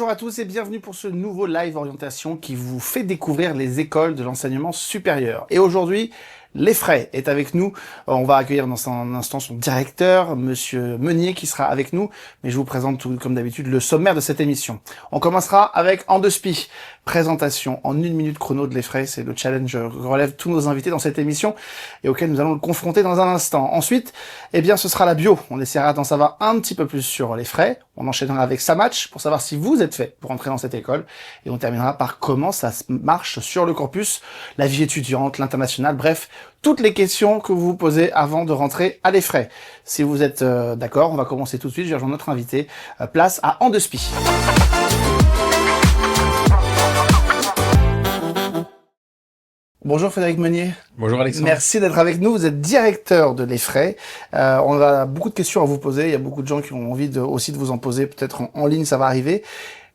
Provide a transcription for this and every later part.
Bonjour à tous et bienvenue pour ce nouveau live orientation qui vous fait découvrir les écoles de l'enseignement supérieur. Et aujourd'hui, l'EFRAY est avec nous. On va accueillir dans un instant son directeur, Monsieur Meunier, qui sera avec nous. Mais je vous présente tout comme d'habitude le sommaire de cette émission. On commencera avec En deux spi. Présentation en 1 minute chrono de l'EFRAY. C'est le challenge que relèvent tous nos invités dans cette émission et auquel nous allons le confronter dans un instant. Ensuite, eh bien, ce sera la bio. On essaiera d'en savoir un petit peu plus sur l'EFRAY. On enchaînera avec sa match pour savoir si vous êtes fait pour entrer dans cette école. Et on terminera par comment ça marche sur le campus, la vie étudiante, l'international, bref, toutes les questions que vous vous posez avant de rentrer à l'EFRAY. Si vous êtes d'accord, on va commencer tout de suite. Je vais rejoindre notre invité. Place à En deux spi. Bonjour Frédéric Meunier. Bonjour Alexandre. Merci d'être avec nous. Vous êtes directeur de l'EFRAY. On a beaucoup de questions à vous poser. Il y a beaucoup de gens qui ont envie aussi de vous en poser. Peut-être en ligne, ça va arriver.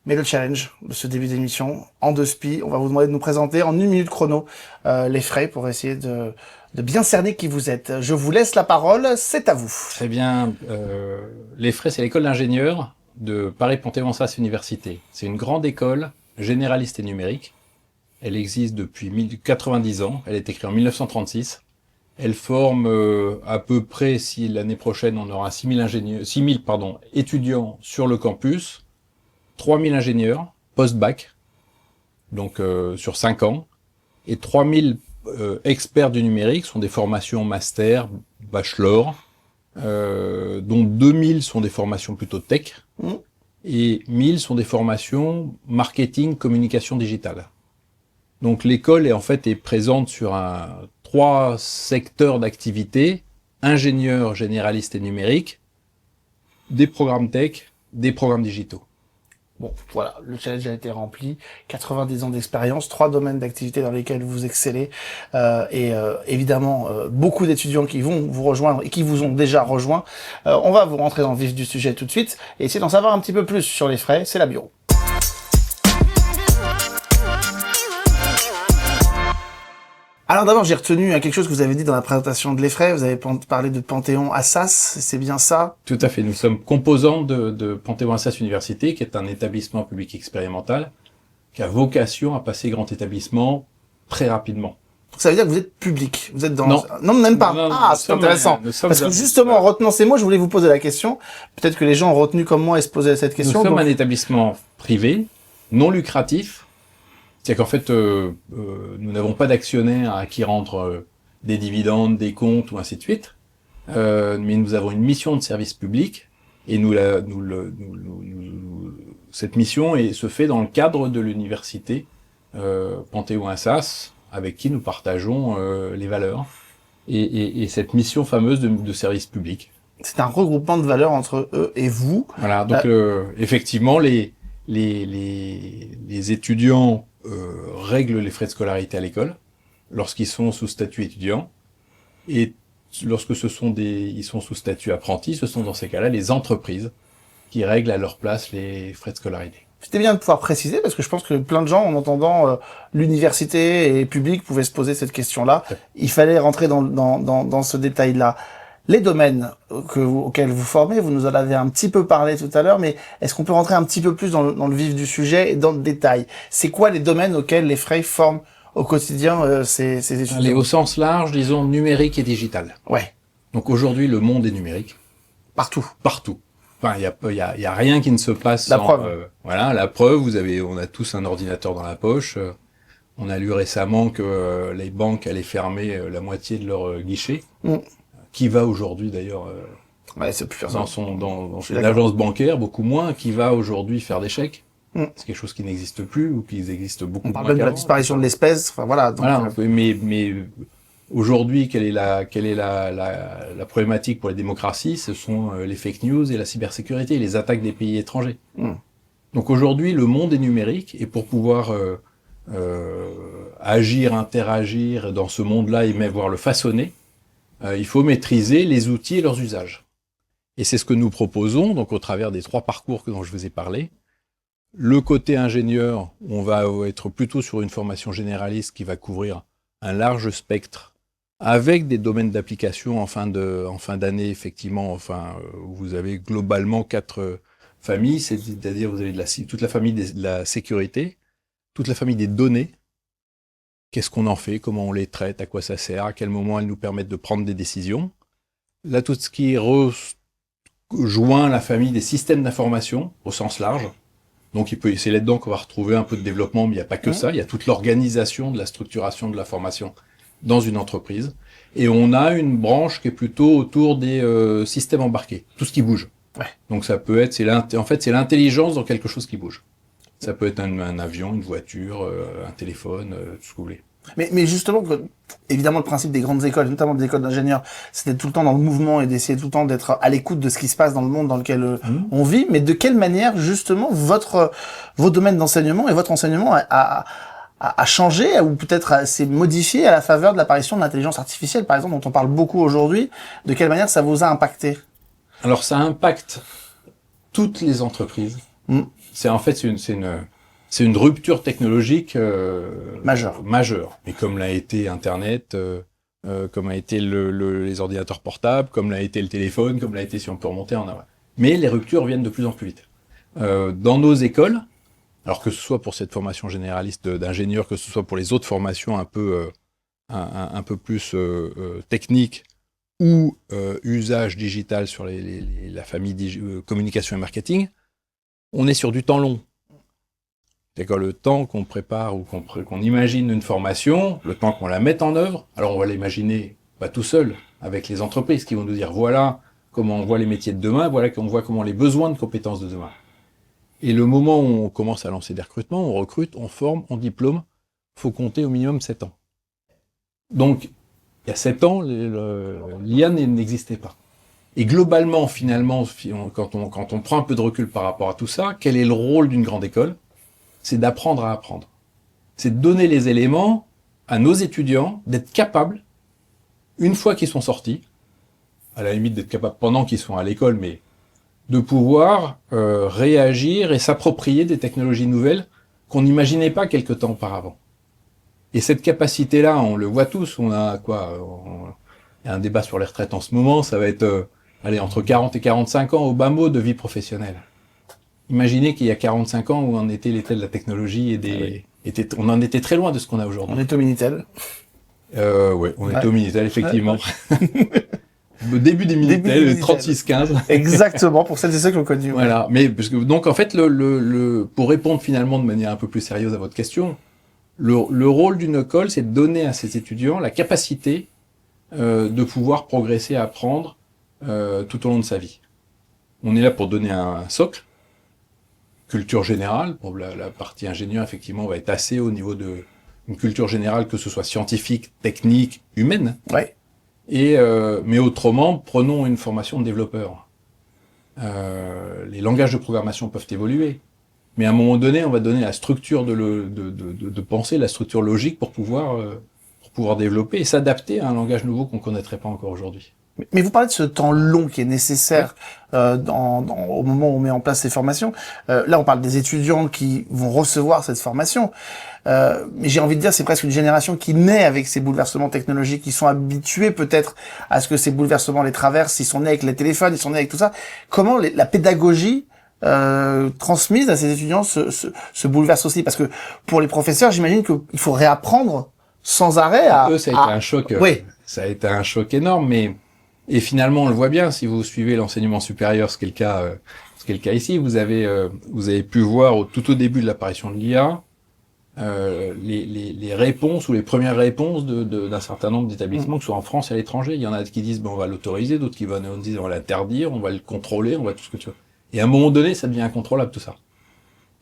Mais le challenge de ce début d'émission, En deux spi, on va vous demander de nous présenter en 1 minute chrono l'EFRAY pour essayer de bien cerner qui vous êtes. Je vous laisse la parole, c'est à vous. Très bien. L'EFRAY, c'est l'école d'ingénieurs de Paris-Panthéon-Assas Université. C'est une grande école généraliste et numérique. Elle existe depuis 90 ans. Elle a été créée en 1936. Elle forme à peu près, si l'année prochaine on aura 6 000 étudiants sur le campus, 3 000 ingénieurs post-bac, donc sur 5 ans, et 3 000 experts du numérique, sont des formations master, bachelor, dont 2 000 sont des formations plutôt tech, et 1 000 sont des formations marketing, communication digitale. Donc l'école est présente sur 3 secteurs d'activité: ingénieurs, généralistes et numériques, des programmes tech, des programmes digitaux. Bon, voilà, le challenge a été rempli. 90 ans d'expérience, 3 domaines d'activité dans lesquels vous excellez, évidemment beaucoup d'étudiants qui vont vous rejoindre et qui vous ont déjà rejoint. On va vous rentrer dans le vif du sujet tout de suite et essayer d'en savoir un petit peu plus sur l'EFRAY. C'est la bio. Alors d'abord, j'ai retenu quelque chose que vous avez dit dans la présentation de l'EFRAY. Vous avez parlé de Panthéon-Assas, c'est bien ça? Tout à fait. Nous sommes composants de Panthéon-Assas Université, qui est un établissement public expérimental, qui a vocation à passer grand établissement très rapidement. Ça veut dire que vous êtes public. Vous êtes dans... Non, même pas. Non, c'est intéressant. Parce que justement, en retenant ces mots, je voulais vous poser la question. Peut-être que les gens ont retenu comme moi et se posaient cette question. Nous sommes un établissement privé, non lucratif. C'est-à-dire qu'en fait, nous n'avons pas d'actionnaires à qui rendre des dividendes, des comptes ou ainsi de suite. Mais nous avons une mission de service public et cette mission se fait dans le cadre de l'université Panthéon-Assas, avec qui nous partageons les valeurs et cette mission fameuse de service public. C'est un regroupement de valeurs entre eux et vous. Voilà, donc effectivement, les étudiants règlent les frais de scolarité à l'école lorsqu'ils sont sous statut étudiant, et lorsque ils sont sous statut apprenti, ce sont dans ces cas-là les entreprises qui règlent à leur place les frais de scolarité. C'était bien de pouvoir préciser, parce que je pense que plein de gens, en entendant l'université et public, pouvaient se poser cette question-là. Il fallait rentrer dans ce détail-là. Les domaines auxquels vous formez, vous nous en avez un petit peu parlé tout à l'heure, mais est-ce qu'on peut rentrer un petit peu plus dans le vif du sujet et dans le détail? C'est quoi les domaines auxquels l'EFRAY forme au quotidien ces étudiants? Allez, au sens large, disons numérique et digital. Ouais. Donc aujourd'hui, le monde est numérique. Partout. Partout. Enfin, il y a rien qui ne se passe la sans... preuve. Voilà, la preuve, on a tous un ordinateur dans la poche. On a lu récemment que les banques allaient fermer la moitié de leurs guichets. Qui va aujourd'hui d'ailleurs c'est plus dans une agence bancaire, beaucoup moins, qui va aujourd'hui faire des chèques. C'est quelque chose qui n'existe plus ou qui existe beaucoup moins. On parle même de la disparition de l'espèce. Enfin voilà. Donc, voilà. Mais aujourd'hui, quelle est la problématique pour les démocraties? Ce sont les fake news et la cybersécurité, et les attaques des pays étrangers. Donc aujourd'hui, le monde est numérique, et pour pouvoir agir, interagir dans ce monde-là et même voir le façonner, il faut maîtriser les outils et leurs usages. Et c'est ce que nous proposons, donc au travers des 3 parcours dont je vous ai parlé. Le côté ingénieur, on va être plutôt sur une formation généraliste qui va couvrir un large spectre, avec des domaines d'application en fin d'année, effectivement. Vous avez globalement 4 famille, c'est-à-dire vous avez toute la famille de la sécurité, toute la famille des données. Qu'est-ce qu'on en fait, comment on les traite, à quoi ça sert, à quel moment elles nous permettent de prendre des décisions. Là, tout ce qui rejoint la famille des systèmes d'information au sens large. Donc c'est là-dedans qu'on va retrouver un peu de développement, mais il n'y a pas que ça, il y a toute l'organisation de la structuration de la formation dans une entreprise. Et on a une branche qui est plutôt autour des systèmes embarqués, tout ce qui bouge. Ouais. Donc ça peut être, en fait, c'est l'intelligence dans quelque chose qui bouge. Ça peut être un avion, une voiture, un téléphone, tout ce que vous voulez. Mais justement, évidemment, le principe des grandes écoles, notamment des écoles d'ingénieurs, c'est d'être tout le temps dans le mouvement et d'essayer tout le temps d'être à l'écoute de ce qui se passe dans le monde dans lequel on vit. Mais de quelle manière, justement, vos domaines d'enseignement et votre enseignement a changé ou peut-être s'est modifié à la faveur de l'apparition de l'intelligence artificielle, par exemple, dont on parle beaucoup aujourd'hui. De quelle manière ça vous a impacté? Alors, ça impacte toutes les entreprises. C'est une rupture technologique majeure. Et comme l'a été Internet, comme a été les ordinateurs portables, comme l'a été le téléphone, comme l'a été, si on peut remonter en avant. Mais les ruptures viennent de plus en plus vite. Dans nos écoles, alors que ce soit pour cette formation généraliste d'ingénieur, que ce soit pour les autres formations un peu plus techniques ou usage digital sur la famille communication et marketing, on est sur du temps long. C'est-à-dire le temps qu'on prépare ou qu'on imagine une formation, le temps qu'on la mette en œuvre, alors on va l'imaginer pas tout seul, avec les entreprises qui vont nous dire voilà comment on voit les métiers de demain, voilà qu'on voit comment les besoins de compétences de demain. Et le moment où on commence à lancer des recrutements, on recrute, on forme, on diplôme, faut compter au minimum 7 ans. Donc, il y a 7 ans, l'IA n'existait pas. Et globalement, finalement, quand on prend un peu de recul par rapport à tout ça, quel est le rôle d'une grande école ? C'est d'apprendre à apprendre. C'est de donner les éléments à nos étudiants, d'être capables, une fois qu'ils sont sortis, à la limite d'être capables pendant qu'ils sont à l'école, mais de pouvoir réagir et s'approprier des technologies nouvelles qu'on n'imaginait pas quelque temps auparavant. Et cette capacité-là, on le voit tous, on a il y a un débat sur les retraites en ce moment, ça va être entre 40 et 45 ans au bas mot de vie professionnelle. Imaginez qu'il y a 45 ans où on était l'état de la technologie et on en était très loin de ce qu'on a aujourd'hui. On est au Minitel. On était au Minitel, effectivement. Le début des Minitel, 3615. Exactement, pour celles et ceux qui l'ont connu. Voilà, mais donc en fait, pour répondre finalement de manière un peu plus sérieuse à votre question, le rôle d'une école, c'est de donner à ses étudiants la capacité de pouvoir progresser, apprendre tout au long de sa vie. On est là pour donner un socle, culture générale. Pour la partie ingénieur, effectivement, on va être assez au niveau de une culture générale, que ce soit scientifique, technique, humaine. Ouais. Mais autrement, prenons une formation de développeur. Les langages de programmation peuvent évoluer, mais à un moment donné, on va donner la structure de pensée, la structure logique pour pouvoir développer et s'adapter à un langage nouveau qu'on connaîtrait pas encore aujourd'hui. Mais vous parlez de ce temps long qui est nécessaire au moment où on met en place ces formations. Là, on parle des étudiants qui vont recevoir cette formation. Mais j'ai envie de dire, c'est presque une génération qui naît avec ces bouleversements technologiques, qui sont habitués peut-être à ce que ces bouleversements les traversent. Ils sont nés avec les téléphones, ils sont nés avec tout ça. Comment la pédagogie transmise à ces étudiants se bouleverse aussi? Parce que pour les professeurs, j'imagine qu'il faut réapprendre sans arrêt à... Ça a été un choc. Oui. Ça a été un choc énorme, et finalement, on le voit bien, si vous suivez l'enseignement supérieur, ce qui est le cas ici, vous avez pu voir tout au début de l'apparition de l'IA, les réponses ou les premières réponses d'un certain nombre d'établissements, que ce soit en France et à l'étranger. Il y en a qui disent, on va l'autoriser, d'autres qui vont dire, on va l'interdire, on va le contrôler, on va tout ce que tu veux. Et à un moment donné, ça devient incontrôlable, tout ça.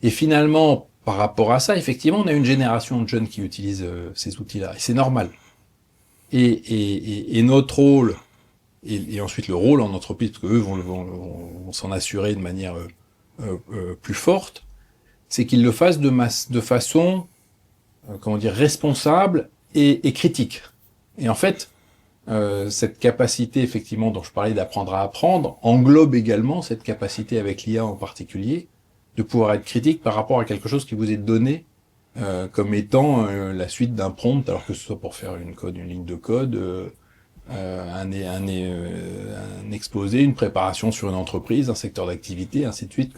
Et finalement, par rapport à ça, effectivement, on a une génération de jeunes qui utilisent ces outils-là, et c'est normal. Et notre rôle, et ensuite le rôle en entreprise, parce qu'eux vont s'en assurer de manière plus forte, c'est qu'ils le fassent de façon, responsable et critique. Et en fait, cette capacité, effectivement, dont je parlais d'apprendre à apprendre, englobe également cette capacité avec l'IA en particulier, de pouvoir être critique par rapport à quelque chose qui vous est donné comme étant la suite d'un prompt, alors que ce soit pour faire une ligne de code, un exposé, une préparation sur une entreprise, un secteur d'activité, ainsi de suite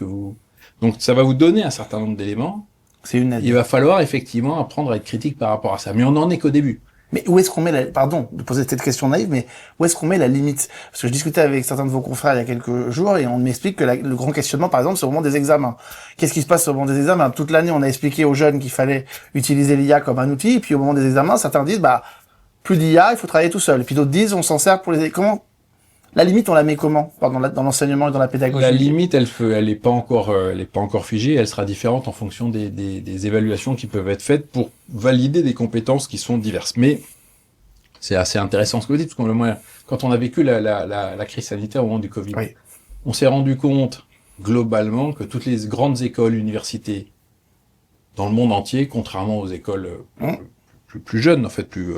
Donc ça va vous donner un certain nombre d'éléments. C'est une aide. Il va falloir effectivement apprendre à être critique par rapport à ça. Mais on n'en est qu'au début. Mais où est-ce qu'on met pardon de poser cette question naïve, mais où est-ce qu'on met la limite? Parce que je discutais avec certains de vos confrères il y a quelques jours et on m'explique que le grand questionnement, par exemple, c'est au moment des examens. Qu'est-ce qui se passe au moment des examens? Toute l'année, on a expliqué aux jeunes qu'il fallait utiliser l'IA comme un outil, et puis au moment des examens, certains disent, plus d'IA, il faut travailler tout seul. Et puis d'autres disent, on s'en sert pour comment? La limite, on la met comment? Dans l'enseignement et dans la pédagogie? La limite, elle est pas encore figée. Elle sera différente en fonction des évaluations qui peuvent être faites pour valider des compétences qui sont diverses. Mais c'est assez intéressant ce que vous dites, parce que quand on a vécu la crise sanitaire au moment du Covid, oui. On s'est rendu compte globalement que toutes les grandes écoles, universités dans le monde entier, contrairement aux écoles plus jeunes, en fait, plus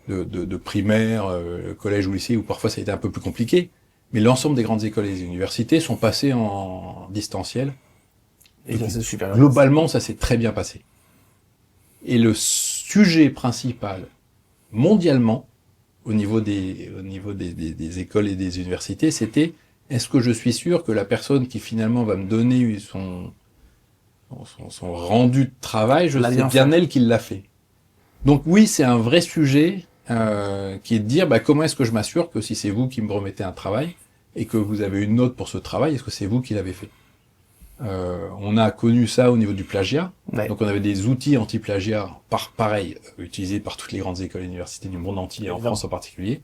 de primaire, collège ou lycée, où parfois ça a été un peu plus compliqué, mais l'ensemble des grandes écoles et des universités sont passées en distanciel. Et ça, c'est super. Globalement, ça s'est très bien passé. Et le sujet principal, mondialement, au niveau des écoles et des universités, c'était: est-ce que je suis sûr que la personne qui finalement va me donner son rendu de travail, c'est bien elle qui l'a fait. Donc oui, c'est un vrai sujet qui est de dire comment est-ce que je m'assure que si c'est vous qui me remettez un travail et que vous avez une note pour ce travail, est-ce que c'est vous qui l'avez fait? On a connu ça au niveau du plagiat. Ouais. Donc on avait des outils anti-plagiat, pareil, utilisés par toutes les grandes écoles et universités du monde entier, et en France en particulier.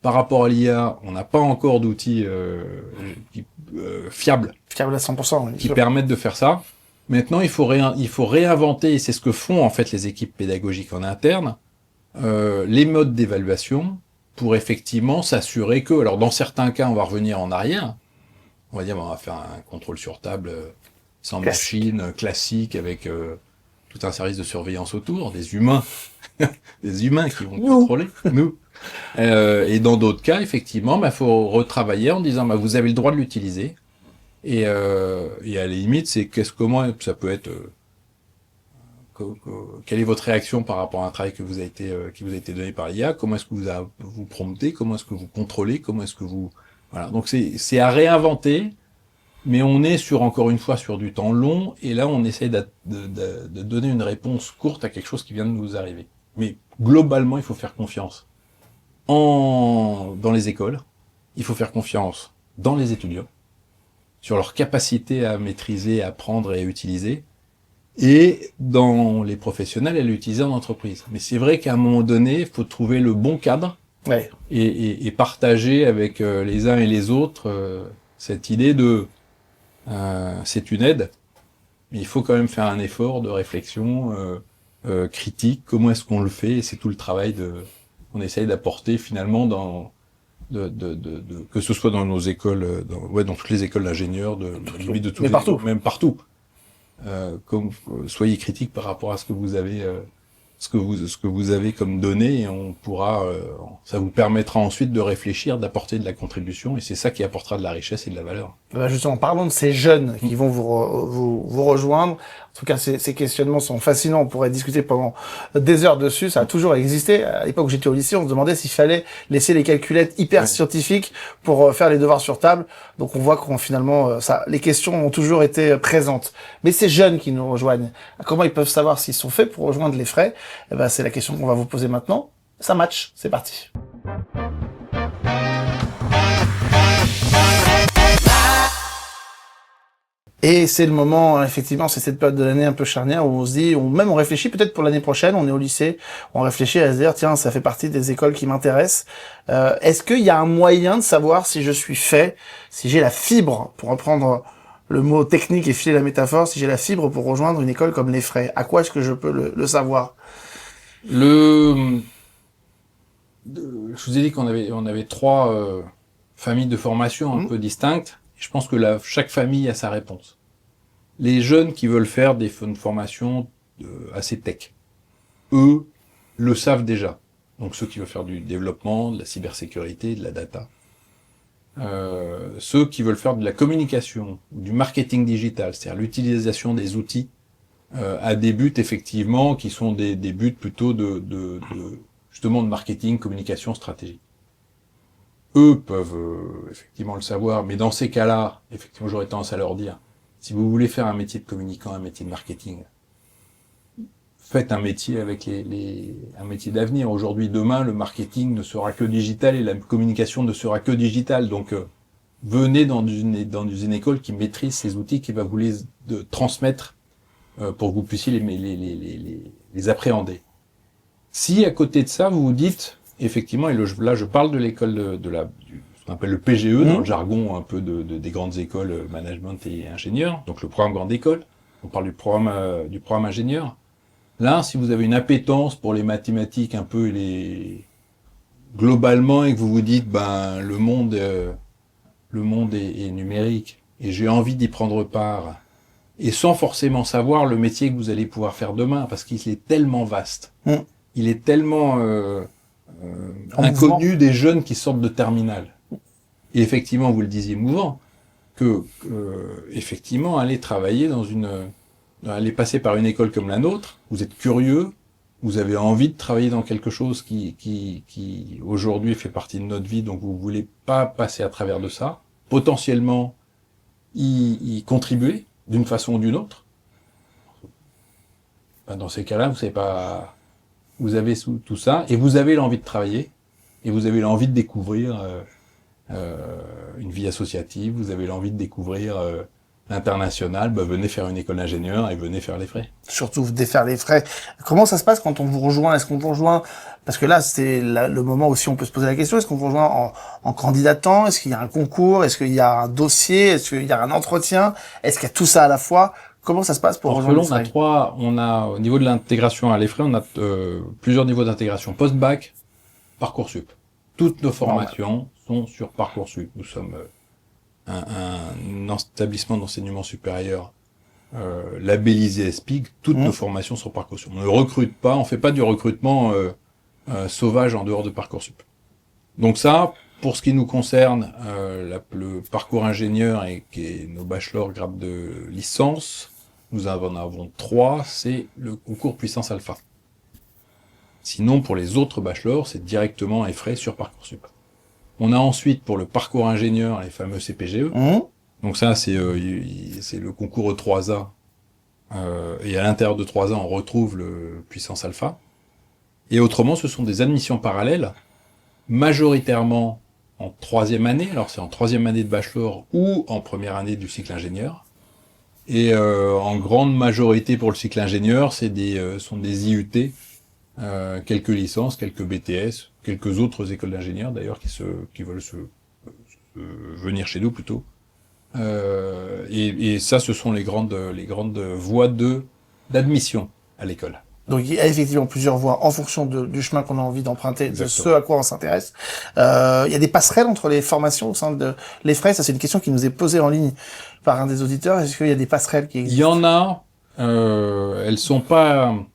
Par rapport à l'IA, on n'a pas encore d'outils fiables. Fiables à 100%. Oui, qui permettent de faire ça. Maintenant, il faut réinventer, et c'est ce que font en fait les équipes pédagogiques en interne, les modes d'évaluation pour effectivement s'assurer que, alors dans certains cas, on va revenir en arrière. On va dire, on va faire un contrôle sur table sans machine, classique, avec tout un service de surveillance autour, des humains, des humains qui vont contrôler, nous. Et dans d'autres cas, effectivement, faut retravailler en disant, vous avez le droit de l'utiliser. Et à la limite, c'est comment ça peut être. Quelle est votre réaction par rapport à un travail qui vous a été donné par l'IA? Comment est-ce que vous promptez? Comment est-ce que vous contrôlez? Comment est-ce que vous voilà. Donc c'est à réinventer, mais on est encore une fois sur du temps long, et là on essaie de donner une réponse courte à quelque chose qui vient de nous arriver. Mais globalement, il faut faire confiance dans les écoles, il faut faire confiance dans les étudiants, sur leur capacité à maîtriser, à apprendre et à utiliser, et dans les professionnels à l'utiliser en entreprise. Mais c'est vrai qu'à un moment donné, il faut trouver le bon cadre, ouais, et partager avec les uns et les autres cette idée de c'est une aide, mais il faut quand même faire un effort de réflexion critique. Comment est-ce qu'on le fait? Et c'est tout le travail qu'on essaye d'apporter finalement que ce soit dans nos écoles, dans toutes les écoles d'ingénieurs, limite de toutes les écoles, même partout. Soyez critique par rapport à ce que vous avez, ce que vous avez comme données, et on pourra, ça vous permettra ensuite de réfléchir, d'apporter de la contribution, et c'est ça qui apportera de la richesse et de la valeur. Justement, parlons de ces jeunes qui vont vous rejoindre. En tout cas, ces questionnements sont fascinants. On pourrait discuter pendant des heures dessus. Ça a toujours existé. À l'époque où j'étais au lycée, on se demandait s'il fallait laisser les calculettes hyper scientifiques pour faire les devoirs sur table. Donc on voit qu'on finalement, les questions ont toujours été présentes. Mais ces jeunes qui nous rejoignent, comment ils peuvent savoir s'ils sont faits pour rejoindre les frais? C'est la question qu'on va vous poser maintenant. Ça match. C'est parti. Et c'est le moment, effectivement, c'est cette période de l'année un peu charnière où on se dit, ou même on réfléchit peut-être pour l'année prochaine, on est au lycée, on réfléchit à se dire, tiens, ça fait partie des écoles qui m'intéressent. Est-ce qu'il y a un moyen de savoir si je suis fait, si j'ai la fibre, pour reprendre le mot technique et filer la métaphore, si j'ai la fibre pour rejoindre une école comme les Frais? À quoi est-ce que je peux le savoir? Je vous ai dit qu'on avait trois familles de formation un peu distinctes. Je pense que chaque famille a sa réponse. Les jeunes qui veulent faire une formation assez tech, eux le savent déjà. Donc ceux qui veulent faire du développement, de la cybersécurité, de la data. Ceux qui veulent faire de la communication, du marketing digital, c'est-à-dire l'utilisation des outils à des buts effectivement qui sont des buts plutôt justement de marketing, communication, stratégie. eux peuvent effectivement le savoir, mais dans ces cas-là, effectivement, j'aurais tendance à leur dire, si vous voulez faire un métier de communicant, un métier de marketing, faites un métier avec un métier d'avenir. Aujourd'hui, demain, le marketing ne sera que digital et la communication ne sera que digitale. Donc, venez dans une école qui maîtrise ces outils, qui va vous les transmettre pour que vous puissiez les appréhender. Si à côté de ça, vous vous dites, effectivement, et là je parle de l'école ce qu'on appelle le PGE, dans le jargon un peu des grandes écoles management et ingénieur, donc le programme grande école, on parle du programme ingénieur. Là, si vous avez une appétence pour les mathématiques un peu globalement et que vous vous dites, ben le monde est numérique et j'ai envie d'y prendre part, et sans forcément savoir le métier que vous allez pouvoir faire demain, parce qu'il est tellement vaste, il est tellement inconnu des jeunes qui sortent de terminale. Et effectivement, vous le disiez mouvant, que effectivement, aller travailler aller passer par une école comme la nôtre, vous êtes curieux, vous avez envie de travailler dans quelque chose qui aujourd'hui fait partie de notre vie, donc vous voulez pas passer à travers de ça, potentiellement y contribuer d'une façon ou d'une autre. Ben, dans ces cas-là, vous avez tout ça, et vous avez l'envie de travailler, et vous avez l'envie de découvrir une vie associative, vous avez l'envie de découvrir l'international, venez faire une école d'ingénieur et venez faire les frais. Surtout défaire les frais. Comment ça se passe quand on vous rejoint? Est-ce qu'on vous rejoint? Parce que là, c'est le moment aussi où on peut se poser la question. Est-ce qu'on vous rejoint en candidatant? Est-ce qu'il y a un concours? Est-ce qu'il y a un dossier? Est-ce qu'il y a un entretien? Est-ce qu'il y a tout ça à la fois? Comment ça se passe pour rejoindre les frais? On a, au niveau de l'intégration à les frais, on a plusieurs niveaux d'intégration. Post-bac, Parcoursup. Toutes nos formations sont sur Parcoursup. Nous sommes un établissement d'enseignement supérieur labellisé ESPIG, toutes nos formations sont Parcoursup. On ne recrute pas, on fait pas du recrutement sauvage en dehors de Parcoursup. Donc ça, pour ce qui nous concerne, le parcours ingénieur et nos bachelors grade de licence, nous en avons 3, c'est le concours puissance alpha. Sinon, pour les autres bachelors, c'est directement effray sur Parcoursup. On a ensuite, pour le parcours ingénieur, les fameux CPGE. Donc ça, c'est le concours E3A. Et à l'intérieur de 3A, on retrouve le puissance alpha. Et autrement, ce sont des admissions parallèles, majoritairement en 3e année. Alors c'est en 3e année de bachelor ou en première année du cycle ingénieur. Et en grande majorité pour le cycle ingénieur, sont des IUT, quelques licences, quelques BTS, quelques autres écoles d'ingénieurs d'ailleurs qui veulent venir chez nous plutôt. Et ça, ce sont les grandes voies d'admission à l'école. Donc il y a effectivement plusieurs voies en fonction du chemin qu'on a envie d'emprunter, de ce à quoi on s'intéresse. Il y a des passerelles entre les formations au sein de les frais. Ça, c'est une question qui nous est posée en ligne par un des auditeurs. Est-ce qu'il y a des passerelles qui existent? Il y en a. Elles sont pas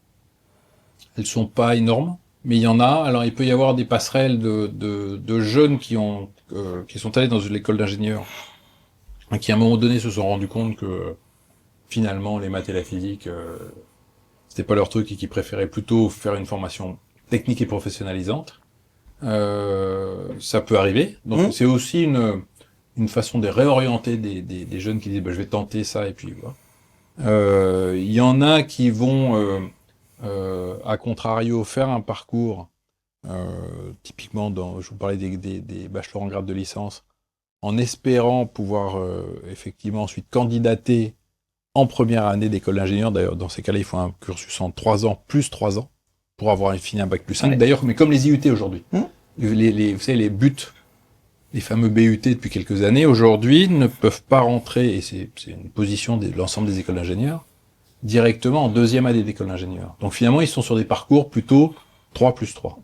énormes, mais il y en a. Alors il peut y avoir des passerelles de jeunes qui sont allés dans l'école d'ingénieur, qui à un moment donné se sont rendus compte que finalement les maths et la physique c'était pas leur truc et qui préféraient plutôt faire une formation technique et professionnalisante. Ça peut arriver. Donc c'est aussi une façon de réorienter des jeunes qui disent je vais tenter ça et puis voilà. Il y en a qui vont à contrario faire un parcours typiquement je vous parlais des bachelors en grade de licence, en espérant pouvoir effectivement ensuite candidater en première année d'école d'ingénieur. D'ailleurs, dans ces cas-là, il faut un cursus en 3 ans, plus 3 ans, pour avoir fini un bac plus 5. Ouais. D'ailleurs, mais comme les IUT aujourd'hui. Vous savez, les BUT, les fameux BUT depuis quelques années, aujourd'hui, ne peuvent pas rentrer, et c'est une position de l'ensemble des écoles d'ingénieurs, directement en 2e année d'école d'ingénieur. Donc finalement, ils sont sur des parcours plutôt 3 plus 3.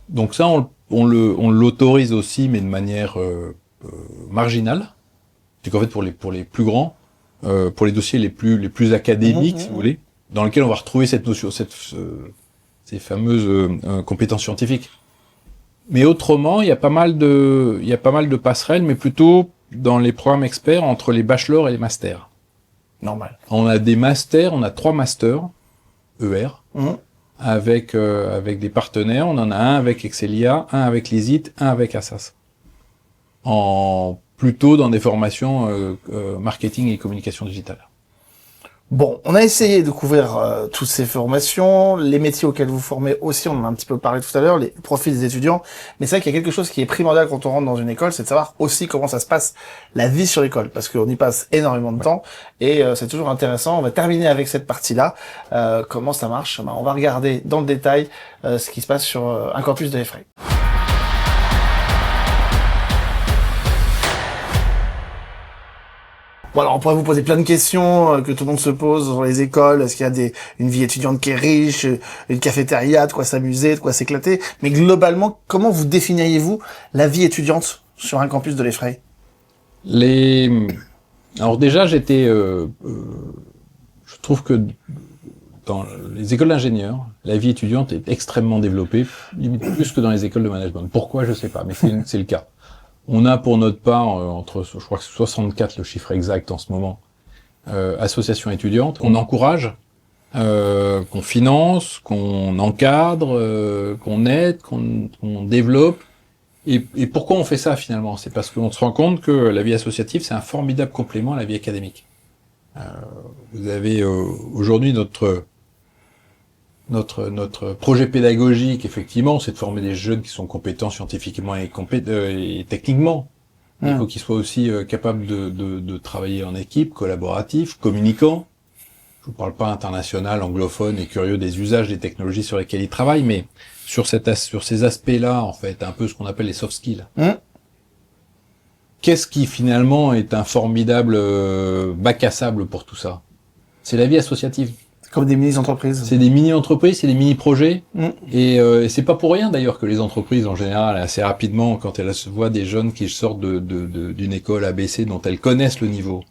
Donc ça, on l'autorise aussi, mais de manière marginale. C'est qu'en fait, pour les plus grands, pour les dossiers les plus académiques, si vous voulez, dans lesquels on va retrouver cette notion, ces fameuses compétences scientifiques. Mais autrement, il y a pas mal de passerelles, mais plutôt dans les programmes experts entre les bachelors et les masters. Normal. On a des masters, on a 3 masters ER avec des partenaires. On en a un avec Excelia, un avec l'ESIT, un avec Assas. plutôt dans des formations marketing et communication digitale. Bon, on a essayé de couvrir toutes ces formations, les métiers auxquels vous formez aussi, on en a un petit peu parlé tout à l'heure, les profils des étudiants, mais c'est vrai qu'il y a quelque chose qui est primordial quand on rentre dans une école, c'est de savoir aussi comment ça se passe, la vie sur l'école, parce qu'on y passe énormément de temps, et c'est toujours intéressant. On va terminer avec cette partie-là, comment ça marche. On va regarder dans le détail ce qui se passe sur un campus de l'EFRAY. Bon, alors on pourrait vous poser plein de questions que tout le monde se pose sur les écoles. Est-ce qu'il y a une vie étudiante qui est riche, une cafétéria, de quoi s'amuser, de quoi s'éclater? Mais globalement, comment vous définiriez-vous la vie étudiante sur un campus de l'EFRAY? Alors déjà, je trouve que dans les écoles d'ingénieurs, la vie étudiante est extrêmement développée, limite plus que dans les écoles de management. Pourquoi, je sais pas, mais c'est le cas. On a pour notre part, entre, je crois que c'est 64 le chiffre exact en ce moment, associations étudiantes. On encourage, qu'on finance, qu'on encadre, qu'on aide, qu'on développe. Et pourquoi on fait ça finalement? C'est parce qu'on se rend compte que la vie associative, c'est un formidable complément à la vie académique. Vous avez aujourd'hui notre projet pédagogique, effectivement, c'est de former des jeunes qui sont compétents scientifiquement et techniquement. Il faut qu'ils soient aussi capables de travailler en équipe, collaboratif, communicant. Je vous parle pas international, anglophone et curieux des usages des technologies sur lesquelles ils travaillent, mais sur ces aspects-là, en fait, un peu ce qu'on appelle les soft skills. Qu'est-ce qui finalement est un formidable bac à sable pour tout ça? C'est la vie associative. Comme des mini-entreprises. C'est des mini-entreprises, c'est des mini-projets. Et c'est pas pour rien d'ailleurs que les entreprises, en général, assez rapidement, quand elles voient des jeunes qui sortent d'une école ABC dont elles connaissent le niveau,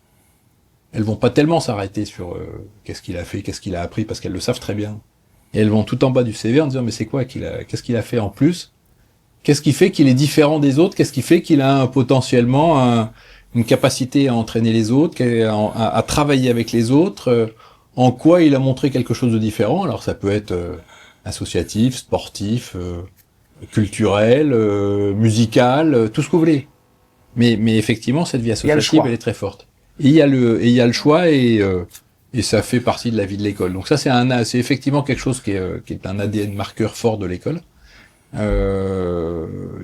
elles vont pas tellement s'arrêter sur qu'est-ce qu'il a fait, qu'est-ce qu'il a appris, parce qu'elles le savent très bien. Et elles vont tout en bas du CV en disant mais c'est quoi qu'est-ce qu'il a fait en plus? Qu'est-ce qui fait qu'il est différent des autres? Qu'est-ce qui fait qu'il a potentiellement une capacité à entraîner les autres, à travailler avec les autres? En quoi il a montré quelque chose de différent? Alors ça peut être associatif, sportif, culturel, musical, tout ce que vous voulez. Mais effectivement, cette vie associative, elle est très forte. Et il y a le choix et ça fait partie de la vie de l'école. Donc ça, c'est effectivement quelque chose qui est un ADN marqueur fort de l'école. Il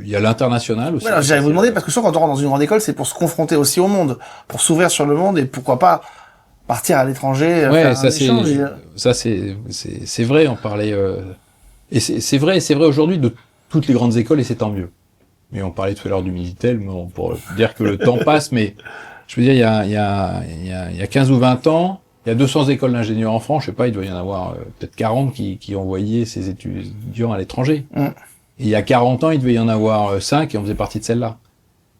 y a l'international aussi. Ouais, j'allais vous demander, parce que souvent quand on rentre dans une grande école, c'est pour se confronter aussi au monde, pour s'ouvrir sur le monde et pourquoi pas partir à l'étranger, ouais, faire un échange. C'est vrai, on parlait, et c'est vrai aujourd'hui de toutes les grandes écoles et c'est tant mieux. Mais on parlait tout à l'heure du Minitel, pour dire que le temps passe, mais je veux dire, il y a 15 ou 20 ans, il y a 200 écoles d'ingénieurs en France, je sais pas, il doit y en avoir peut-être 40 qui envoyaient ces étudiants à l'étranger. Et il y a 40 ans, il devait y en avoir 5 et on faisait partie de celle-là.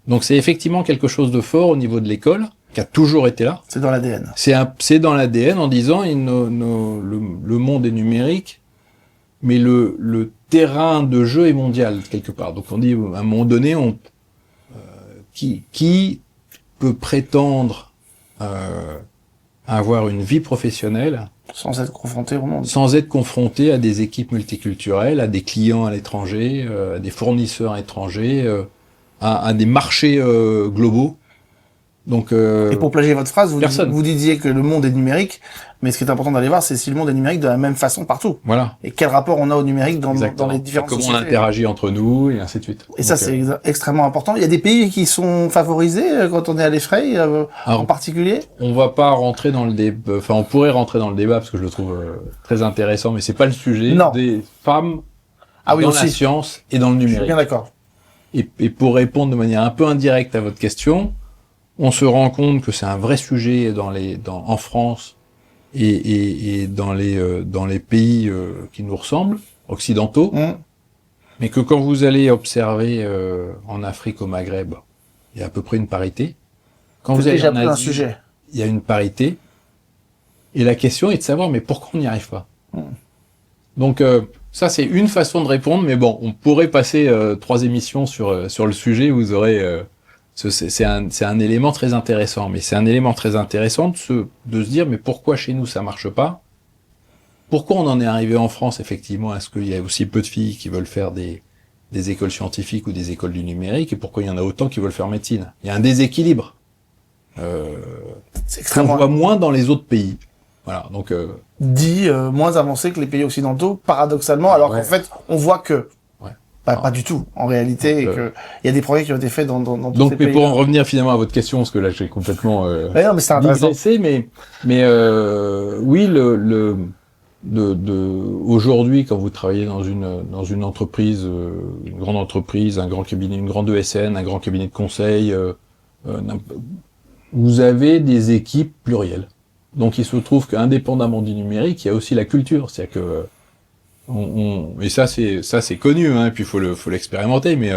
Donc c'est effectivement quelque chose de fort au niveau de l'école, qui a toujours été là. C'est dans l'ADN. C'est dans l'ADN en disant le monde est numérique, mais le terrain de jeu est mondial quelque part. Donc on dit à un moment donné, qui peut prétendre avoir une vie professionnelle sans être confronté au monde. Sans être confronté à des équipes multiculturelles, à des clients à l'étranger, à des fournisseurs étrangers, à des marchés globaux. Donc, et pour plagier votre phrase, vous disiez que le monde est numérique, mais ce qui est important d'aller voir, c'est si le monde est numérique de la même façon partout. Voilà. Et quel rapport on a au numérique dans les différentes sociétés. Comment on interagit entre nous, et ainsi de suite. Et donc, ça, c'est extrêmement important. Il y a des pays qui sont favorisés quand on est à l'EFRAY, en particulier? On va pas rentrer dans le débat, enfin, on pourrait rentrer dans le débat, parce que je le trouve très intéressant, mais c'est pas le sujet. Non. Des femmes dans la science et dans le numérique. Je suis bien d'accord. Et pour répondre de manière un peu indirecte à votre question, on se rend compte que c'est un vrai sujet en France et dans les pays qui nous ressemblent, occidentaux, mais que quand vous allez observer en Afrique, au Maghreb, il y a à peu près une parité. Quand vous allez en Asie, il y a une parité. Et la question est de savoir, mais pourquoi on n'y arrive pas? Donc ça, c'est une façon de répondre, mais bon, on pourrait passer 3 émissions sur le sujet, vous aurez... c'est un élément très intéressant, mais c'est un élément très intéressant de se dire mais pourquoi chez nous ça marche pas? Pourquoi on en est arrivé en France effectivement à ce qu'il y a aussi peu de filles qui veulent faire des des écoles scientifiques ou des écoles du numérique et pourquoi il y en a autant qui veulent faire médecine. Il y a un déséquilibre. C'est On extrêmement voit moins dans les autres pays. Voilà, donc dit moins avancé que les pays occidentaux, paradoxalement, alors ouais. qu'en fait, on voit que Ouais. pas du tout, en réalité, et que il y a des progrès qui ont été faits dans tous donc ces mais pays. pour en revenir finalement à votre question, parce que là j'ai complètement Ouais, non, mais c'est intéressant. digressé, mais oui, aujourd'hui, quand vous travaillez dans une entreprise, une grande entreprise, un grand cabinet, une grande ESN, un grand cabinet de conseil, vous avez des équipes plurielles. Donc il se trouve qu'indépendamment du numérique, il y a aussi la culture, c'est-à-dire que et ça c'est connu, hein, et puis faut l'expérimenter, mais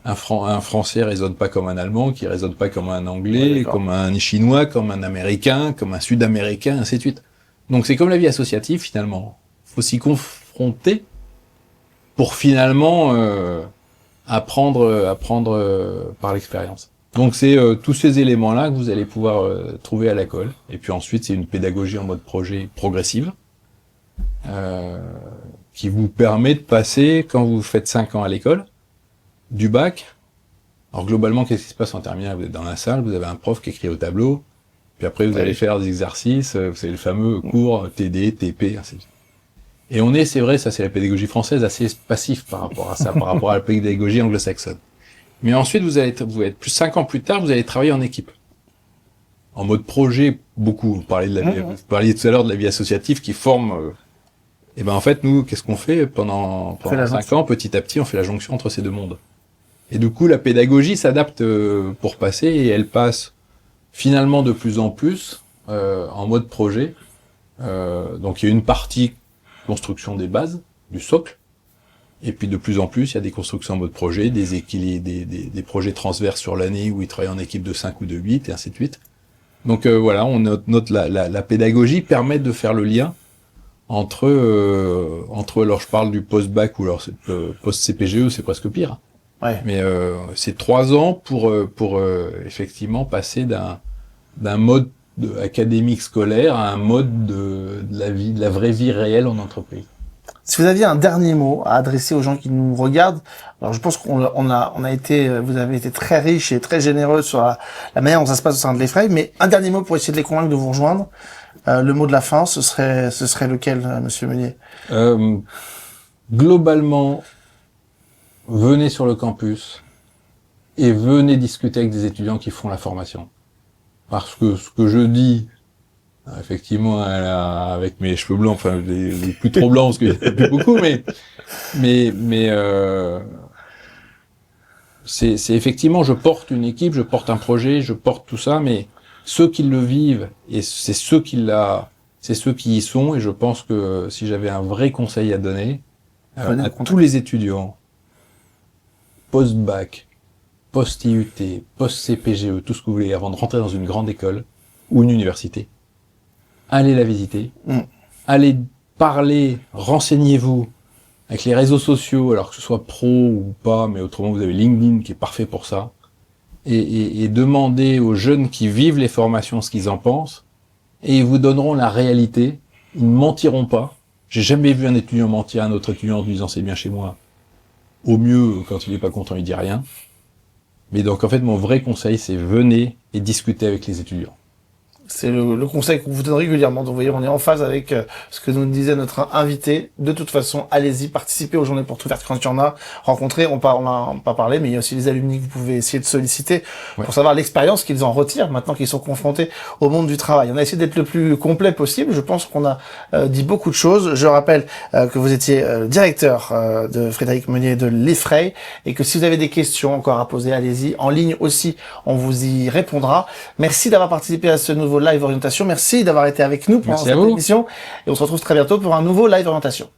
un Français raisonne pas comme un Allemand, qui raisonne pas comme un Anglais, Ouais, comme un Chinois, comme un Américain, comme un Sud-Américain, ainsi de suite. Donc c'est comme la vie associative finalement. Faut s'y confronter pour finalement apprendre par l'expérience. Donc c'est tous ces éléments-là que vous allez pouvoir trouver à l'école. Et puis ensuite c'est une pédagogie en mode projet progressive qui vous permet de passer, quand vous faites 5 ans à l'école, du bac. Alors globalement, qu'est-ce qui se passe en terminale? Vous êtes dans la salle, vous avez un prof qui écrit au tableau, puis après vous allez faire des exercices, vous savez le fameux cours TD, TP, ainsi de suite. Et on est, c'est vrai, ça c'est la pédagogie française, assez passif par rapport à ça, par rapport à la pédagogie anglo-saxonne. Mais ensuite, vous êtes plus 5 ans plus tard, vous allez travailler en équipe. En mode projet, beaucoup. Vous parliez tout à l'heure de la vie associative qui forme. Et ben en fait, nous, qu'est-ce qu'on fait pendant 5 ans? Petit à petit, on fait la jonction entre ces deux mondes. Et du coup, la pédagogie s'adapte pour passer, et elle passe finalement de plus en plus en mode projet. Donc il y a une partie construction des bases, du socle. Et puis de plus en plus, il y a des constructions en mode projet, des projets transverses sur l'année où ils travaillent en équipe de 5 ou de 8, et ainsi de suite. Donc voilà, on note la pédagogie permet de faire le lien entre alors je parle du post-bac ou alors post-CPGE, c'est presque pire. Ouais. Mais c'est 3 ans pour effectivement passer d'un mode académique scolaire à un mode de la vie, de la vraie vie réelle en entreprise. Si vous aviez un dernier mot à adresser aux gens qui nous regardent, alors je pense vous avez été très riche et très généreux sur la manière dont ça se passe au sein de l'Effray, mais un dernier mot pour essayer de les convaincre de vous rejoindre. Le mot de la fin, ce serait lequel, Monsieur Meunier? Globalement, venez sur le campus et venez discuter avec des étudiants qui font la formation. Parce que ce que je dis, effectivement, avec mes cheveux blancs, enfin, les plus trop blancs parce qu'il n'y en a plus beaucoup, mais c'est effectivement, je porte une équipe, je porte un projet, je porte tout ça, mais ceux qui le vivent, et c'est ceux qui y sont, et je pense que si j'avais un vrai conseil à donner, à tous les étudiants, post-bac, post-IUT, post-CPGE, tout ce que vous voulez, avant de rentrer dans une grande école ou une université, allez la visiter, allez parler, renseignez-vous avec les réseaux sociaux, alors que ce soit pro ou pas, mais autrement vous avez LinkedIn qui est parfait pour ça, et demandez aux jeunes qui vivent les formations ce qu'ils en pensent, et ils vous donneront la réalité, ils ne mentiront pas. J'ai jamais vu un étudiant mentir à un autre étudiant en disant c'est bien chez moi. Au mieux, quand il n'est pas content, il dit rien. Mais donc en fait, mon vrai conseil, c'est venez et discutez avec les étudiants. C'est le conseil qu'on vous donne régulièrement. Donc vous voyez, on est en phase avec ce que nous disait notre invité. De toute façon, allez-y, participez aux journées portes ouvertes quand il y en a. Rencontrez, on n'a pas parlé, mais il y a aussi les alumni que vous pouvez essayer de solliciter pour savoir l'expérience qu'ils en retirent maintenant qu'ils sont confrontés au monde du travail. On a essayé d'être le plus complet possible. Je pense qu'on a dit beaucoup de choses. Je rappelle que vous étiez directeur de Frédéric Meunier de l'Effray et que si vous avez des questions encore à poser, allez-y. En ligne aussi, on vous y répondra. Merci d'avoir participé à ce nouveau live orientation. Merci d'avoir été avec nous pendant cette émission et on se retrouve très bientôt pour un nouveau live orientation.